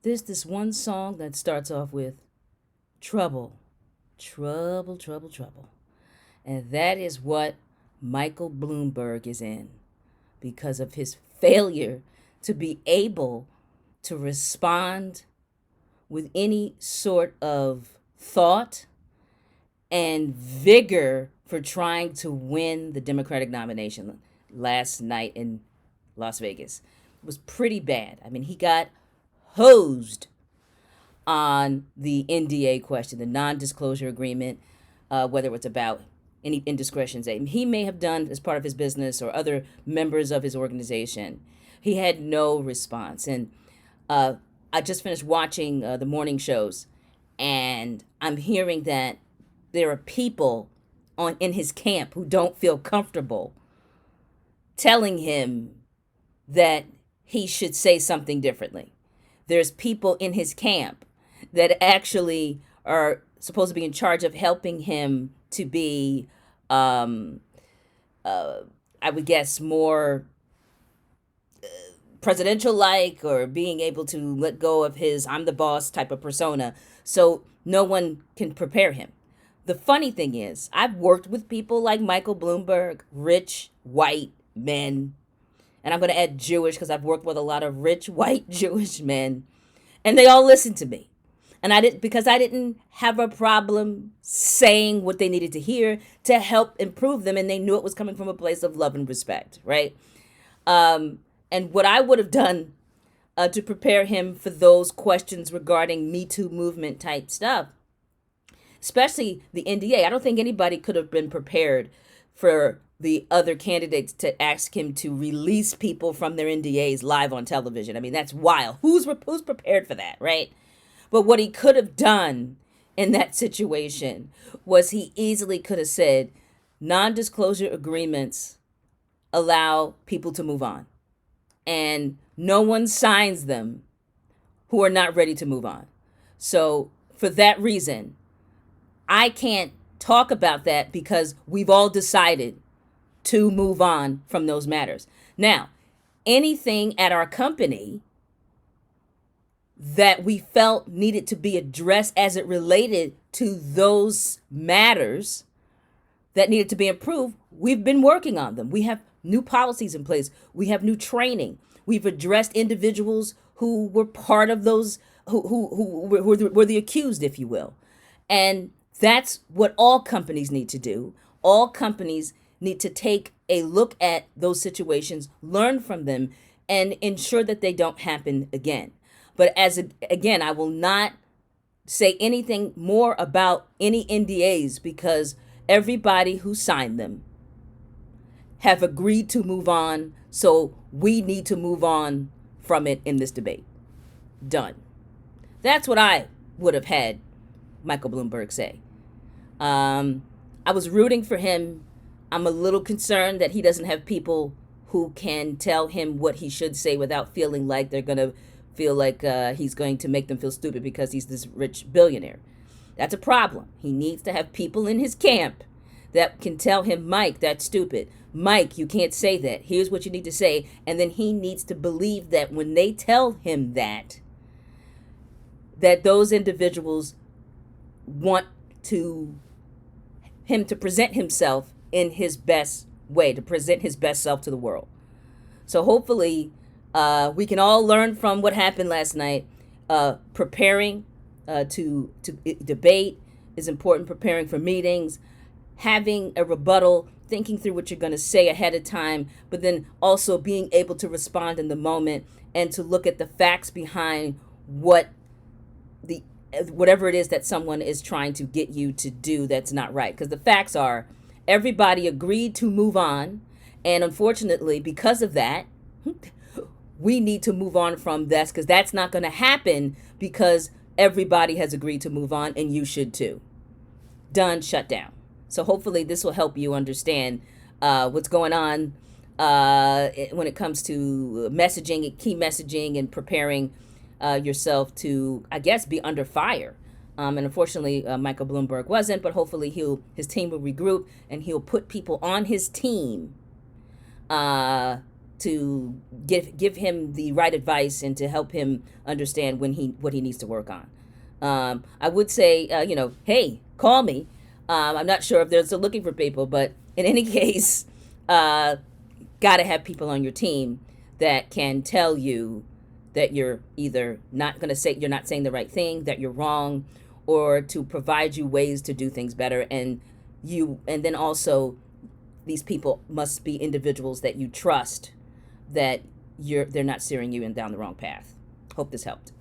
There's this one song that starts off with trouble, trouble, trouble, trouble. And that is what Michael Bloomberg is in because of his failure to be able to respond with any sort of thought and vigor for trying to win the Democratic nomination last night in Las Vegas. It was pretty bad. I mean, he got hosed on the NDA question, the non disclosure agreement, whether it's about any indiscretions that he may have done as part of his business or other members of his organization. He had no response. And I just finished watching the morning shows, and I'm hearing that there are people in his camp who don't feel comfortable telling him that he should say something differently. There's people in his camp that actually are supposed to be in charge of helping him to be, um, I would guess, more presidential like, or being able to let go of his I'm the boss type of persona, so no one can prepare him. The funny thing is, I've worked with people like Michael Bloomberg, rich white men, and I'm going to add Jewish because I've worked with a lot of rich white Jewish men, and they all listen to me. And I didn't, because I didn't have a problem saying what they needed to hear to help improve them, and they knew it was coming from a place of love and respect, right? And what I would have done to prepare him for those questions regarding Me Too movement type stuff, especially the NDA. I don't think anybody could have been prepared for the other candidates to ask him to release people from their NDAs live on television. I mean, that's wild. Who's prepared for that, right? But what he could have done in that situation was he easily could have said, non-disclosure agreements allow people to move on, and no one signs them who are not ready to move on. So for that reason, I can't talk about that because we've all decided to move on from those matters. Now, anything at our company that we felt needed to be addressed as it related to those matters that needed to be improved, we've been working on them. We have new policies in place. We have new training. We've addressed individuals who were part of those, who were the accused, if you will. And that's what all companies need to do. All companies need to take a look at those situations, learn from them, and ensure that they don't happen again. But again, I will not say anything more about any NDAs because everybody who signed them have agreed to move on. So we need to move on from it in this debate. Done. That's what I would have had Michael Bloomberg say. I was rooting for him. I'm a little concerned that he doesn't have people who can tell him what he should say without feeling like they're going to feel like he's going to make them feel stupid because he's this rich billionaire. That's a problem. He needs to have people in his camp that can tell him, Mike, that's stupid. Mike, you can't say that. Here's what you need to say. And then he needs to believe that when they tell him that those individuals want him to present himself in his best way, to present his best self to the world. So hopefully we can all learn from what happened last night. Preparing to debate is important. Preparing for meetings, having a rebuttal, thinking through what you're going to say ahead of time, but then also being able to respond in the moment and to look at the facts behind whatever it is that someone is trying to get you to do that's not right. Because the facts are everybody agreed to move on, and unfortunately, because of that, we need to move on from this because that's not going to happen because everybody has agreed to move on, and you should too. Done, shut down. So hopefully this will help you understand what's going on when it comes to messaging, key messaging, and preparing yourself to, I guess, be under fire. And unfortunately, Michael Bloomberg wasn't, but hopefully his team will regroup and he'll put people on his team to to give him the right advice and to help him understand what he needs to work on. I would say, hey, call me. I'm not sure if they're still looking for people, but in any case, got to have people on your team that can tell you that you're either you're not saying the right thing, that you're wrong, or to provide you ways to do things better. And then also, these people must be individuals that you trust, that they're not steering you down the wrong path. Hope this helped.